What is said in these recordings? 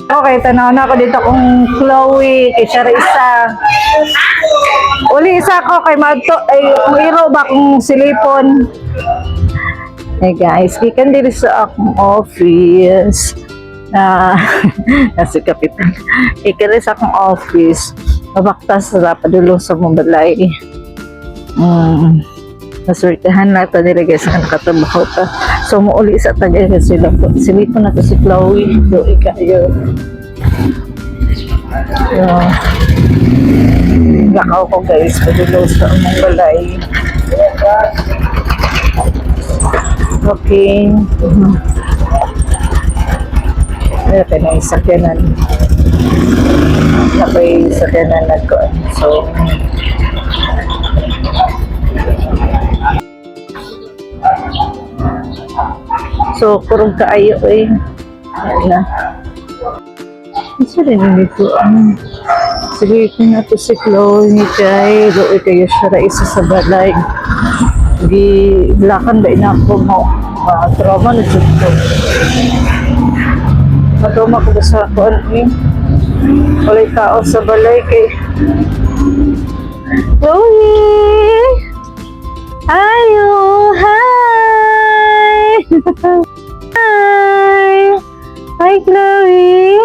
Okay, tanaw na ako dito kung Chloe, kay Charissa. Uli isa ko kay Madto, ay mayro ba kung silipon. Hey guys, gikan diri sa akong office. Nasi kapitan. Gikan diri sa akong office. Mabaktas sa padulong sa Mumbalay. Nasurtihan na ito nila guys na nakatrabaho ta. So muuli sa tagay sila po. Silipon na to si Chloe. Doon kayo. Lakaw ko guys. Padulong sa Mumbalay. Okay. Ito na yung sakyanan. Ito yung sakyanan na ko. So, kurong kaayo eh. Ayan na. Isa rin dito. Sige, ito na ito si Chloe kay doon kayo siya isa sa balay. Gilakan ba ina ko mo trauma na dito. Matuma ko sa kuan eh. Walay tao sa balay kay Chloe! Ayo! Hi! Hi! Hi, Chloe!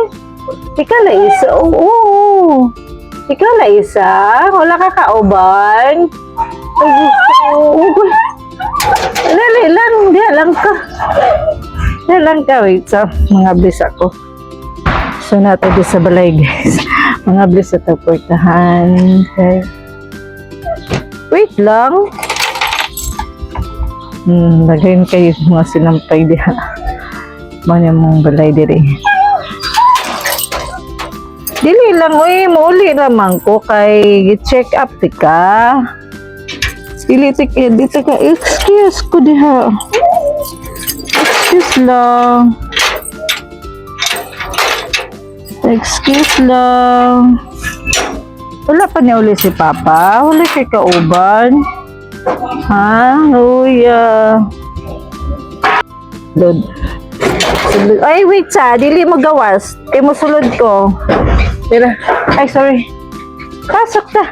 Ikaw na isa? Oo! Ikaw na isa? Wala ka kauban? Ay, gusto. Dali lang, diyan lang ka. Diyan lang ka, wait. So, mga bliss ako. So, natin doon sa balay, guys. Mga bliss sa tagportahan. Okay. Wait lang. Lagayin kayo mga sinampay diha. Mga mong balay diri. Dili lang, uy, mauli naman ko kay check up tika. Dili tika, excuse ko diha. Excuse lang. Excuse lang. Wala pa niya uli si Papa? Wala kay kauban? Ha? Uya. Lod. Ay, wait sa. Dili mo gawas. Kaya mo sulod ko. Tira. Ay, sorry. Pasok ta.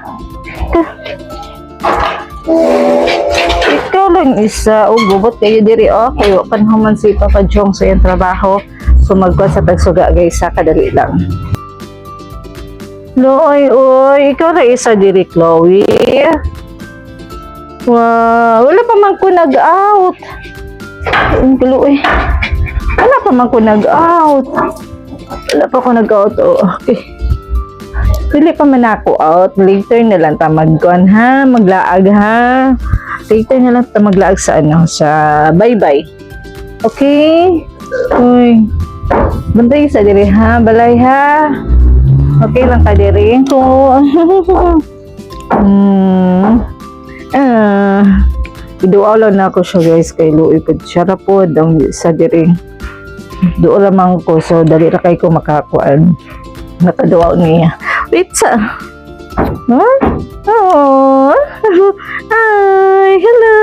Ikaw lang isa. O, gubot kayo diri. O, kayo panhuman si Papa Jong sa iyong trabaho. Sumagwa sa tagsuga guys. Sa kadali lang. Loy, oy. Ikaw lang isa diri, Chloe. Wow. Wala pa man ko nag-out. Ang gulo eh. Wala pa man ko nag-out. Wala pa ko nag-out. Oh, okay. Dili pa man ako out. Later na lang ta magkuan ha. Maglaag ha. Later na lang ta maglaag sa ano. Sa bye-bye. Okay? Uy. Bantay sa diri ha. Balay ha. Okay lang ka diri. So, iduaw lang na ako siya guys kay Louie po siya po ang sa diri doon lamang ko so dali ra kay ko makakuan nakaduaw niya wait sa huh? Oh. Hi hello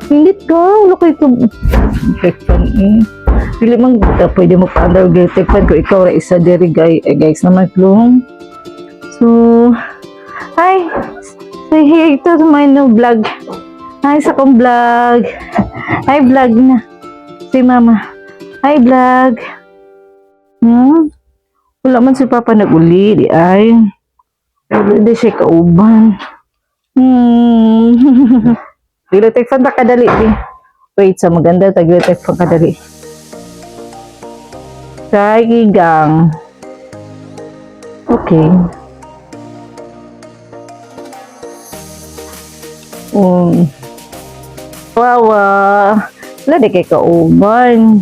hindi ko wala ko ito tekpan pili mang dito pwede mo pa under tekpan ko ikaw ra isa diri guys naman klong so hi say hey to my new vlog. Hi sa kong vlog. Hi vlog na. Si mama. Hi vlog. Wala man si Papa nag-uli. Di ay. Wala di siya kauban. Taglatek fan ba kadali? Wait, sa maganda. Taglatek fan kadali. Kay gang. Okay. Wawa. Wala di kay kauban.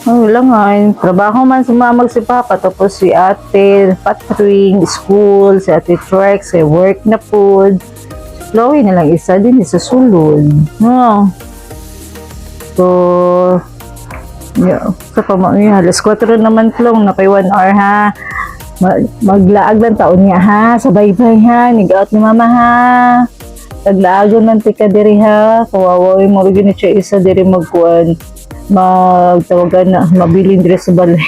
Wala nga. Trabaho man sumamag si Papa. Tapos si ate, patring, school, si ate Trex, si work na food. Chloe na lang isa din sa sulod. No. So, yeah. Sa pamangya, alas 4 naman klong na kay 1 hour ha. Maglaag lang taon niya ha. Sa bye-bye ha. Nag-out ni mama ha. Naglaagon man tika diri ha. Kawawa mo rin siya isa diri magkuan. magtawagan na, mabiling dress sa balay.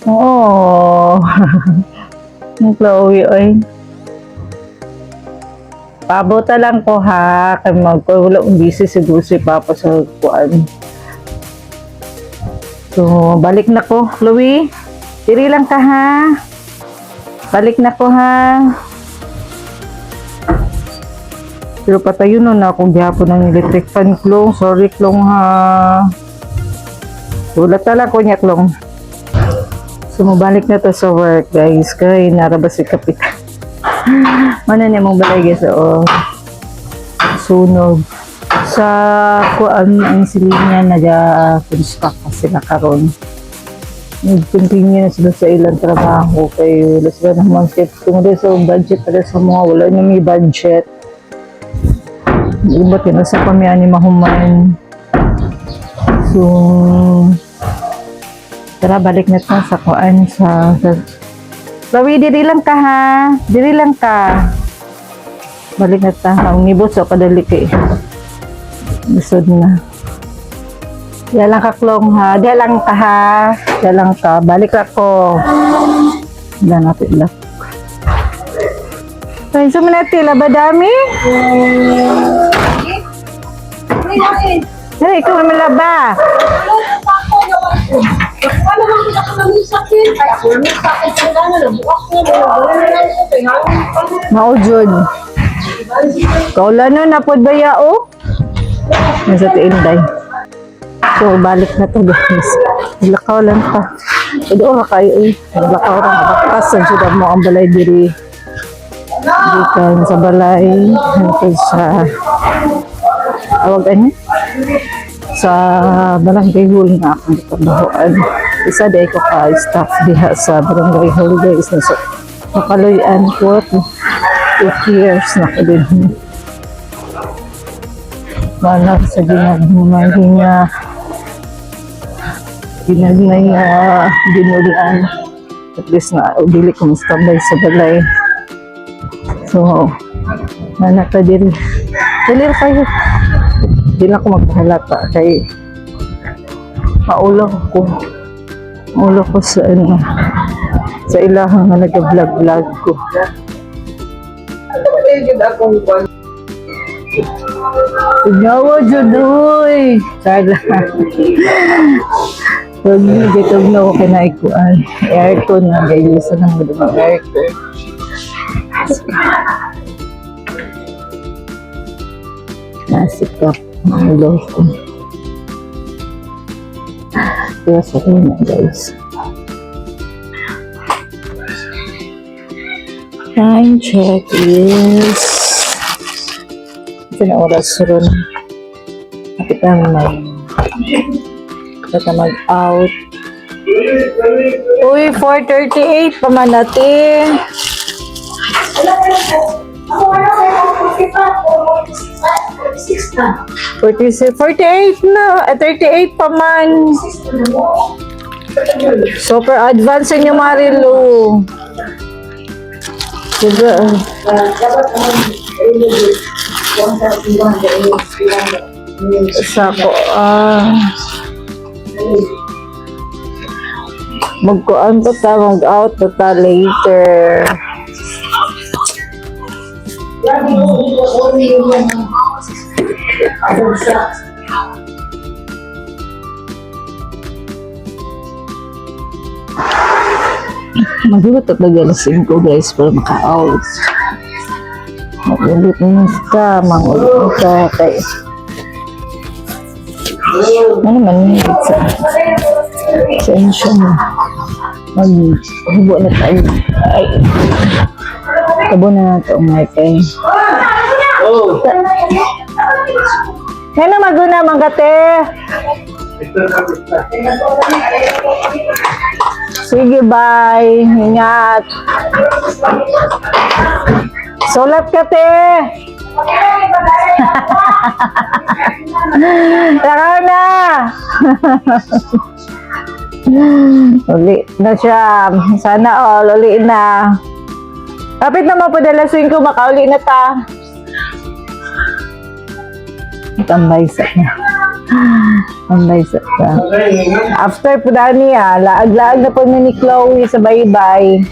Oo. Ang Chloe, ay. Pabuta lang ko ha. Kaya wala kong busy siguro si Papa sa kuan. So, balik na ko, Chloe. Diri lang ka ha. Balik na ko ha. Pero patayo na akong gihapon ng electric fan, Klong. Sorry, Klong ha. Ulat na lang ko niya, Klong. So, mabalik na to sa work, guys. Kaya narabas si Kapitan. Ano niya mong balay, guys? Oo. Sunog. Sa kuan ang silinya nag-construct pa sila karon. Nag-continue na sila sa ilang trabaho. Kaya wala sila naman tips. Kung wala sa budget, wala sa mga wala na may budget. Iba tinasa kami ani mahuman. So, tara balik na to sa kuan sa Chloe, diri lang ka ha. Diri lang ka. Balik na ta. Ang nibot so kadali kay. Lisod na. Diyan lang ka, Klong ha. Diyan lang ka ha. Diyan lang ka. Balik ako. Diyan natin lang. Ay, sumanatila ba dami? Ay, ikaw naman laba. Maujod. Kaulan na napod ba yao? Nasa tiinday. So, balik na to guys. Lakaw lang pa. Doon ka kayo eh. Lakaw lang. Bakas ang sudah mo ang balay diri. Dikan sa balay. Hantod sa awagan niya. Sa barangay hall na akong trabahoan. Isa day ko ka staff diha sa barangay hall guys. Nakaluyan ko. 8 years na ko din. Manak sa ginagmay niya. Ginagmay nga ginulaan. At least na dili ko mustambay sa balay. So, manak ka din. Dili kayo. Hindi na ako magpahalata kay maulaw ko. Maulaw ko sa ano. Sa ilahang na nag-vlog ko. Tinyawa dyan, uy! Sala. Huwag niyo, gitog na ako kinaikuan. Aircon na, guys. Isa nang madamang aircon. Nasikap. Ang loko. Kaya sa na, guys. Time check is na oras ron. Nakita mag-out. Uy, 4:38 pa man natin. 48 na. 38 pa man. Super advance niyo, Marilu. Diba? Sako, magkuan pa ta, mag-out pa ta later. Mag-iwat at nag-alasin ko guys para maka-out. Mag-ulit na ka, mag-ulit ka kay ano man sa ensyon mag-hubo na tayo. Ay, tabo na nato umay kay kaya maguna manggate. Sige, bye. Ingat. Sulat ka, te. Lakaw na. Uli na siya. Sana all. Uli na. Kapit na mapadala swing ko. Makauli na ta. Tambay sa na. Ang nice ka. After po dani laag-laag na po na ni Chloe sa baybay.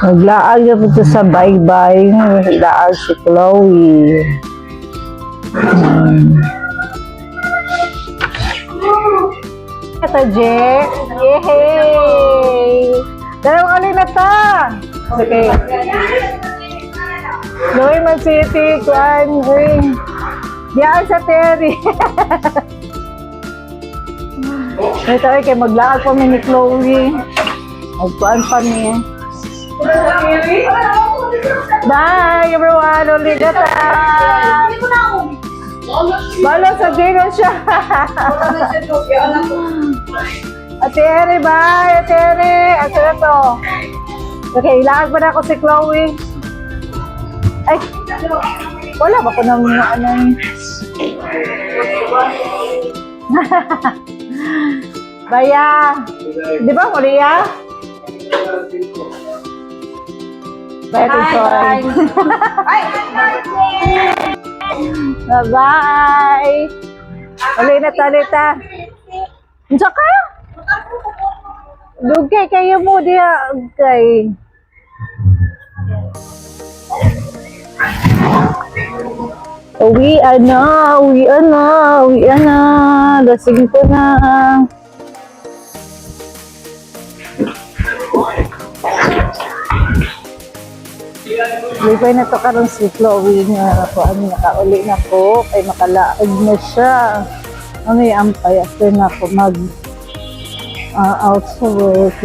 Naglaag na po sa baybay. Naglaag si Chloe. Ito, Je. Yehey! Dalawang alin na ta. Okay. Chloe Man City, Kwan, diyan sa Terry. Ito ay kay maglaag pa ni Chloe. Magkuhan pa niya. Bye everyone, ulit na ta. Balo sa Gino siya. Ate Eri, bye. Ate Eri. Ate na to. Okay, ilaan pa na ako si Chloe. Ay, wala ba ko na mga ano. Baya. Di ba, Maria? Bye, Toy. Bye-bye. Ulit na talita. Diyan ka? Dugay kayo mo diya. Okay. Uwian na. Lasing ko na. Lipay na to karon si Chloe nga ako nakauli na po ay makalaag na siya. Ano yung ampay after na ako mag out sa work.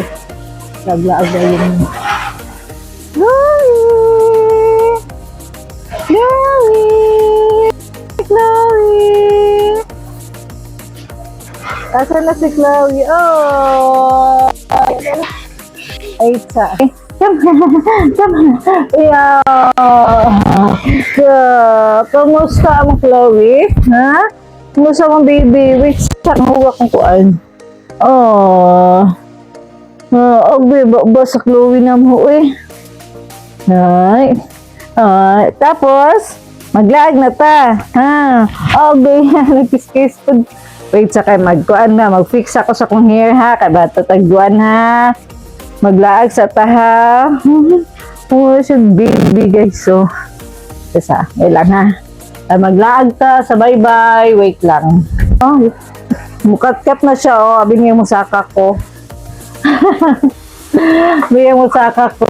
Naglaag na yun. Chloe! Asan na si Chloe? Oh! Ay, sa. Yeah. Kamusta ang Chloe? Ha? Kamusta ang baby? Wait, saan huwag kong kuan? Oh. Ba sa Chloe na mo eh. Ay. Tapos, maglaag na ta. Ha? Okay. Nagkiss-kiss po. Wait, sakay magkuan na. Mag-fix ako sa kong hair ha. Kaya tatagduan ha. Maglaag sa taha. Oh, siya baby guys. So, isa. Wait lang ha. Maglaag ta sa bye-bye. Wait lang. Oh, mukat-kat na siya. Oh, abing yung musaka ko. Abing yung musaka ko.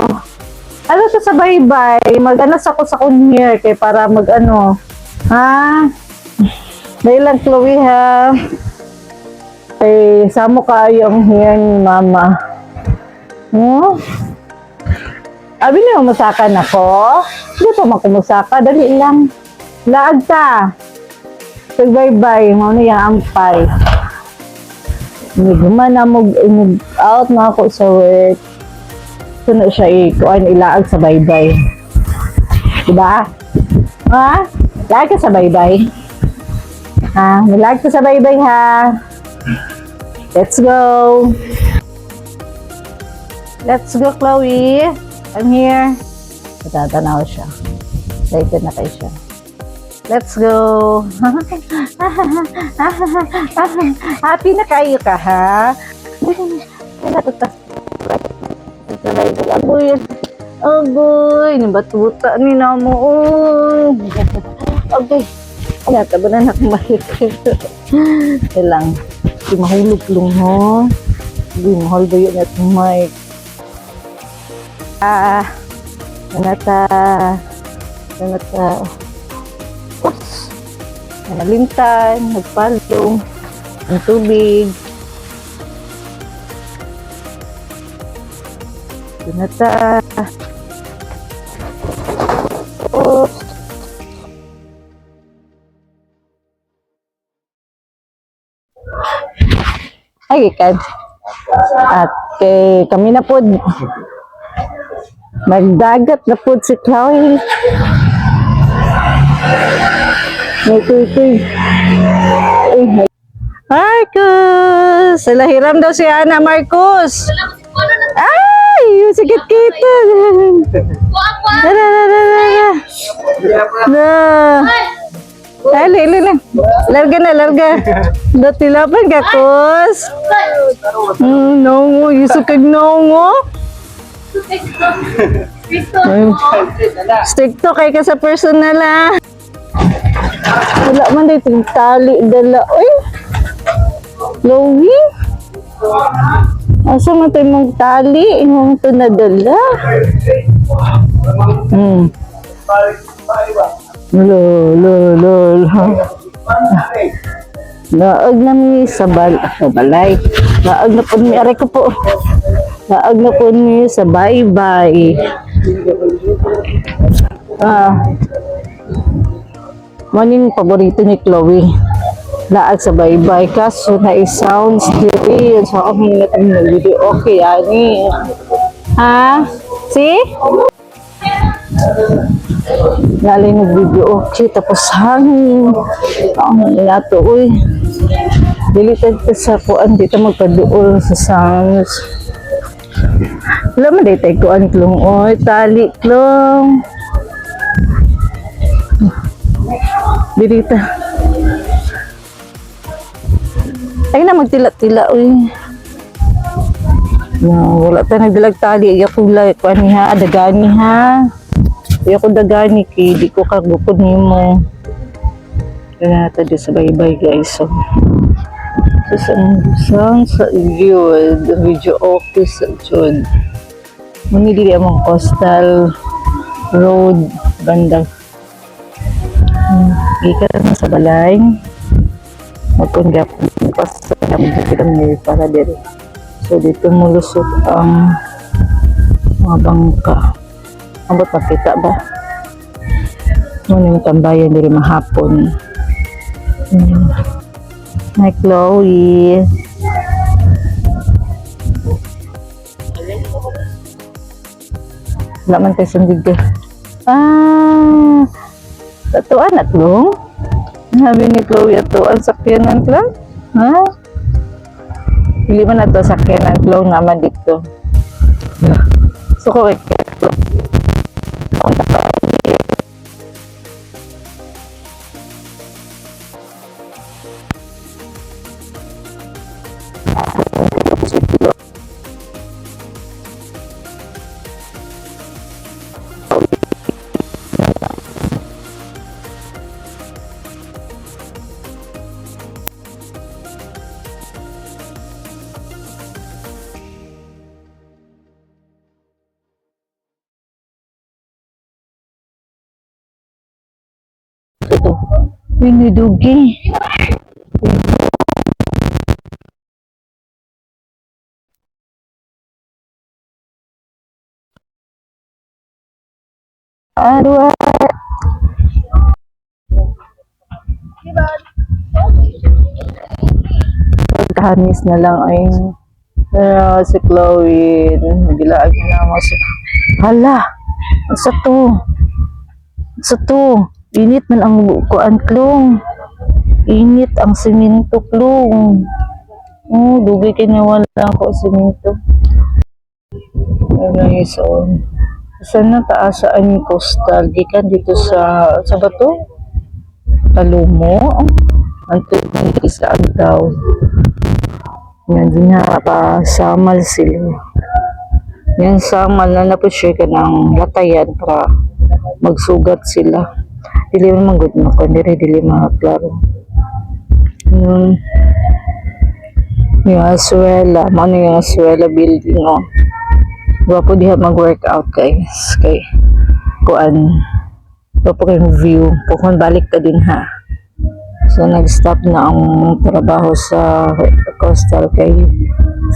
Ano to sa bye-bye? Mag-anas ako sa kunyer kay para mag-ano. Ha? Dahil lang Chloe ha. Ay, samo kayo ang hair ni mama. Hmm? Abi na masakan ako. Hindi pa makumusaka. Dali lang. Laag ta. So, bye-bye. Ano yung ampay. Nagman na out na ako sa work. So na siya ikuan ilaag sa bye-bye. Diba? Ha? Laag ka sa bye-bye. Ha? Laag ka sa bye-bye ha. Let's go. Let's go, Chloe. I'm here. Natatanaw siya. Excited na kayo siya. Let's go. Happy na kayo ka, ha? Agoy. Agoy. Nabatuta ni na mo. Agoy. Ay, taba na nakumahit. Kailang. Di mahulog lang, ho. Di mahal ba yun at mic. Nanata. Oops. Nalintan. Nagpalong. Ang tubig. Nanata. Oops. Ay, ikan. At kami na po magdagat na po si Chloe. Marcus! Lahiram daw si Ana, Marcus! Ay! yung sakit kita. Dala, dala. Na. Dali, dali. Larga na, larga. Datilapan ka, Kos. No, yung sakit no. Stick to kay ka sa personal ah. Wala man dito tali dala. Uy. Lowy. Asa man tayo mong tali? Imong ito nadala. Lol. Laag na mi sa balay. Laag na po mi. Aray ko po. Laag na po mi sa bye-bye. Maning paborito ni Chloe. Laag sa bye-bye. Kaso na i-sound stereo. So ako hingat ang video. Okay, ani. Ha? See? Lalay nag-video okay. Tapos hangin. Ang nato. Uy. Dilitan ka sa kuan. Dito magpaduol sa sounds. Wala man dito kuan klong. Oy, tali klong. Dirita. Ay na magtila-tila uy. No, wala ta nagdalag tali ay ako kuan ni ha, dagani ha. Ay ako dagani kay di ko kagupod nimo. Kaya ta di sa bye-bye guys. So sa video office sa jud. Muni dili among coastal road bandang gikan na sa balay. Magpunggap pas sa kami para diri. So dito mo lusot ang mga bangka. Ambot makita ba? Muna yung tambayan diri mahapon. Hi Chloe. Wala man tayo sandig ka. Tatuan at long? Sabi ni Chloe atuan sakyanan lang? Ha? Hindi man ito sakyanan long naman dito. So ko ito. May dugi. Aduh. Kahanis na lang ay si Chloe. Nagilaan niya na mas. Hala! Sa to. Init man ang kuan klong. Init ang simento klong. Oh, dugay kinawan lang ko simento. Ay, so. Sana taasaan ni coastal gikan dito sa bato. Talumo. Anto ni isa daw. Yan din nga pa samal sila. Yan samal na napusya ka ng latayan para magsugat sila. Dili man good na ko dili klaro. Yung Aswela, ano yung Aswela building no. Wapo diha mag-workout guys. Kay kuan. Wapo kayong view. Pukon balik ka din ha. So nag-stop na ang trabaho sa coastal kay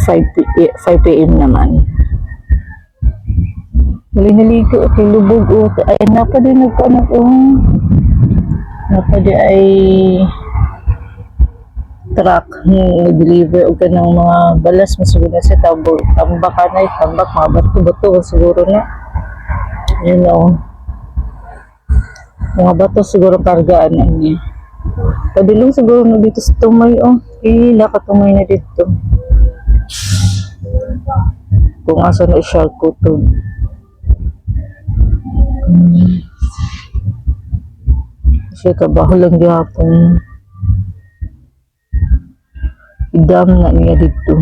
5 p.m. naman. Muli naligo at lubog o ay napa din nagpanak napa di ay truck nag-deliver o ka ng mga balas masiguro na sa tambak mga bato-bato siguro na you know mga bato siguro kargaan na niya padulong siguro na dito sa tumay nakatumay na dito kung asa na siya kutob. Siya trabaho lang gihapon. Idam na niya dito.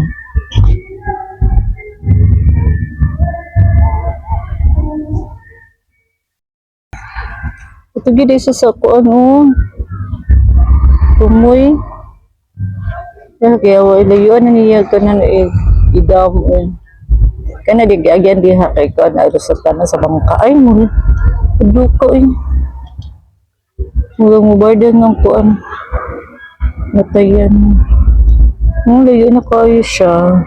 Ito gid sa ano, tumoy. Kaya layuan na niya kanan idam. Kana di agyan diha kay ko na sa tanan sa bangka. Ay mo. Duko Mulang mubardan ng kuan. Natayan. Layo na kayo siya.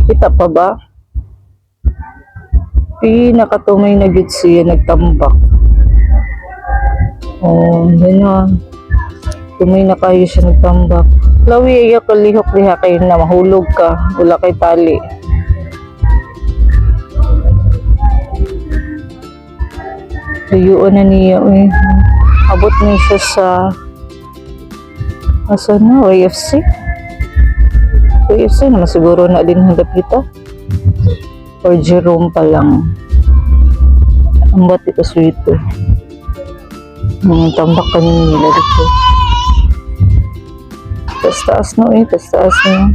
Kita pa ba? Nakatumay na gid siya nagtambak. Yan na. Tumay na kayo siya nagtambak. Lawi iya kalihok diha kayo na mahulog ka. Wala kay tali. Layuan na niya. Abot na siya sa asa na? YFC? YFC naman siguro na din hanggang kita. Or Jerome pa lang. Ang ba't ito sweeto? Tambak ka nila dito. Tas-taas no tas-taas no.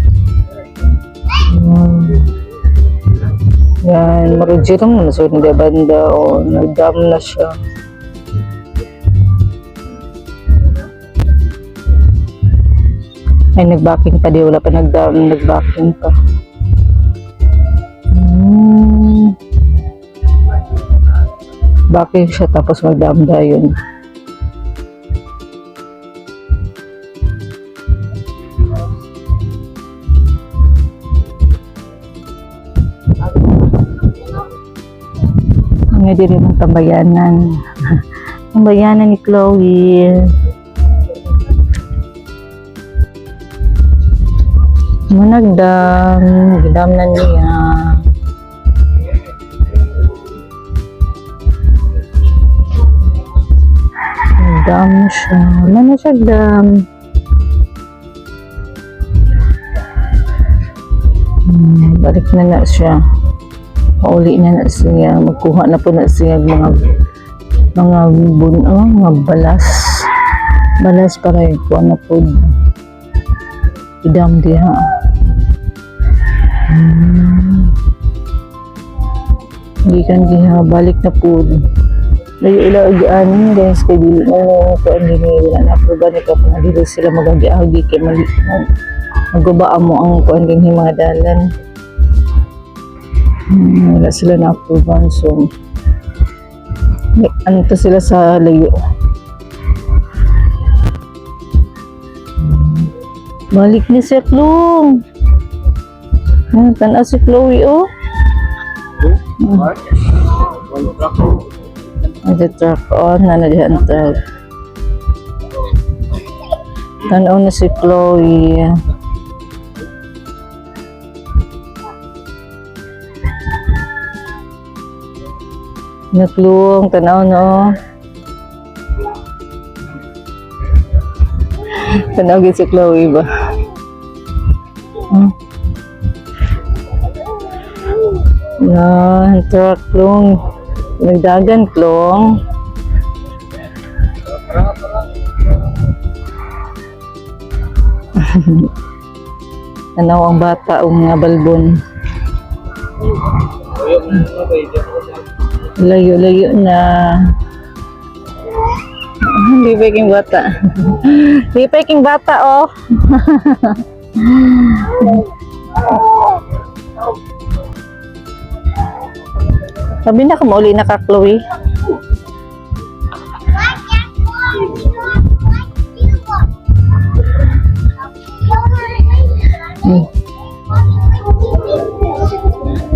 Yan, maro Jerome naman so hindi banda o nag-dam na siya. Ay, nag-backing pa di. Wala pa nag-dam, nag-backing pa. Backing siya tapos mag-dam yun. Nga din yung tambayanan. Tambayanan ni Chloe. Managdam. Gidam na niya. Dam siya. Ano siya dam? Balik na siya. Mauli na siya. Magkuha na po na siya mga balas. Balas para ikuha na po. Idam diha. Gikan diha. Balik na po. Layo ilaagaan guys kay dili mo ko ang wala na proba ni ka na dili sila magagi-agi kay mali magubaan mo ang kuan dinhi mga dalan. Wala sila na approval so ano to sila sa layo. Balik ni si Chloe. Tanaw si Chloe the truck on na diyan truck. Tanaw na si Chloe. Naklung tanaw no. Tanaw gid si Chloe ba? Truck long. Nagdagan klong. Tanaw ang bata o mga balbon. Layo-layo na. Hindi peking bata. Hindi peking bata Sabi na kamauli na ka, Chloe.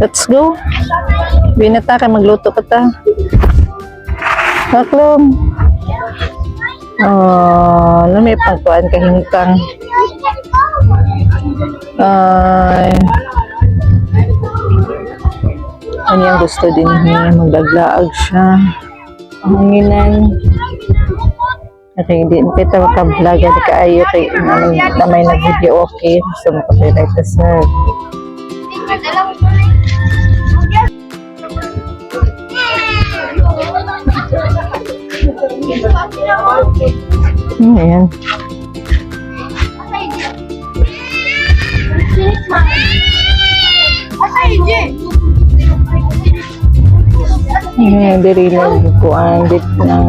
Let's go. Binata kay magluto pa ta. Taklong. Lami pagkuan kahintang. Ano yung gusto din niya, magdaglaag siya. Hanginan. Okay, hindi kita makablog di kaayo kay na may nag-video okay. Gusto mo copyright ka sir. Ayan. Ayan, diri lang ko ang dit ng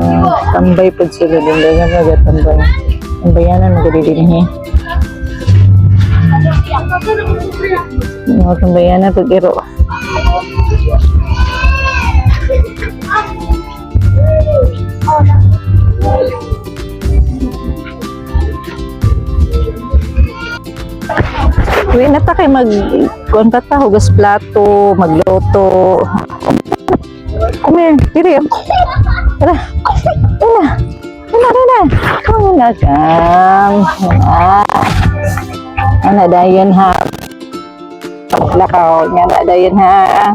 tambay po sila din. Dagan nagatambay. Ang bayanan nagdidinhi. Mga tambayanan pag-iro. Uy, nata kay mag-kontrata, hugas plato, magluto. Come here, diri. Tara. Una. Kamu na kang. Ana dayon ha. Lakaw niya na dayon ha.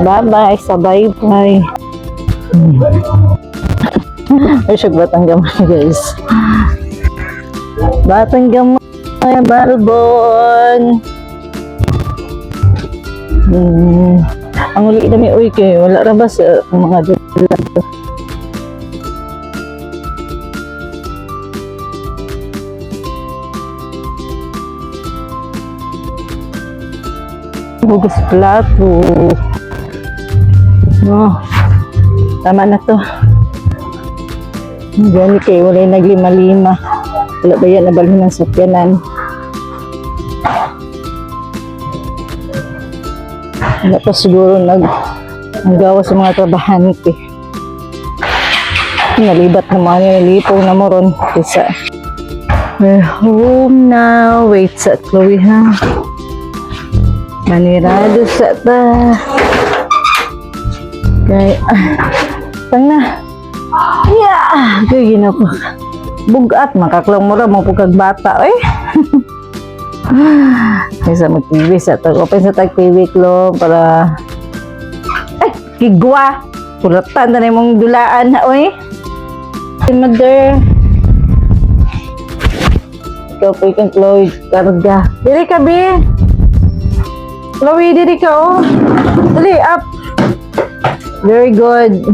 Bye-bye, sa bye-bye. Ay, siya batang gamay, guys. Batang gamay, Balbon. Ang uli na may uy kayo, wala rabas ang mga dula to. Hugas plato. No, tama na to. Gani kayo, wala naglima-lima. Wala ba yan nabalhin ng sakyanan? Wala pa siguro naggawa sa mga trabahante. Nalibat na mga nilipaw na mo ron. Kisa, we're home now. Wait sa Chloe ha. Manirado sa ta. Kaya, tang na. Yeah! Kaya ginapa. Bugat, makaklaw mo rin, mapugag bata. Eh? Kaysa mag-TV sa tag. Open sa tag-TV klo para... Ay! Kigwa! Pulatan na mong dulaan. Oy! Mother! Ikaw po ikang Chloe. Karga. Diri ka, B! Chloe, diri ka, oh! Dali, up! Very good.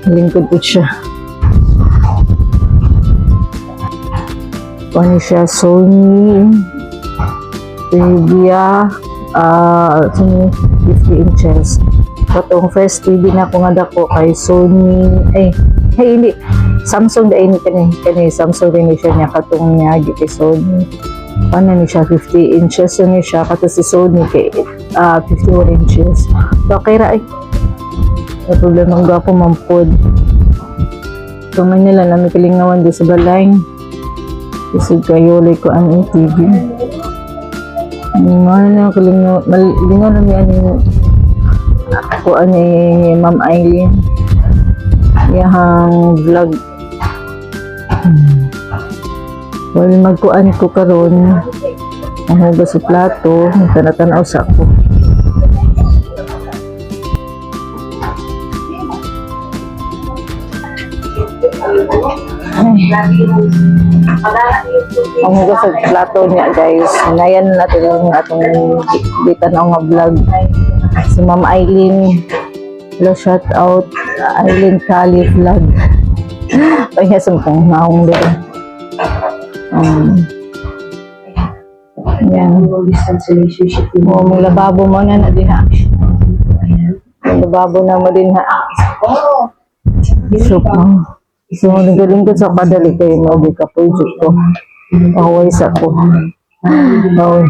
Lingkod po siya. Ano siya? Sony Previa 50 inches. Katong first TV na ko nga dako kay Sony hindi Samsung dai ni kani Samsung din siya niya katong niya kay Sony. Ano ni siya 50 inches ni siya kato si Sony kay 51 inches. So kay ra may problema ang gapo mampod. So man nila na may kalingawan di sa balay. Kasi kayo like ko ang TV. Ano kalingawan na yan ako ani Ma'am Eileen. Yahang vlog. Well, magkuan ko karon ang hugas sa plato, tanatanaw sa ako. Ang hugas sa plato niya guys, nayan natin yung atong bitanaw nga vlog. Si Ma'am Eileen, hello, shout out Eileen Kali vlog. Kaya sa mong naong doon. Yan. Mong lababo mo na din ha. Mong lababo na mo din ha. So, nagaling ko sa padali kayo mo. Di ka po yung ko. Away sa ko. Away.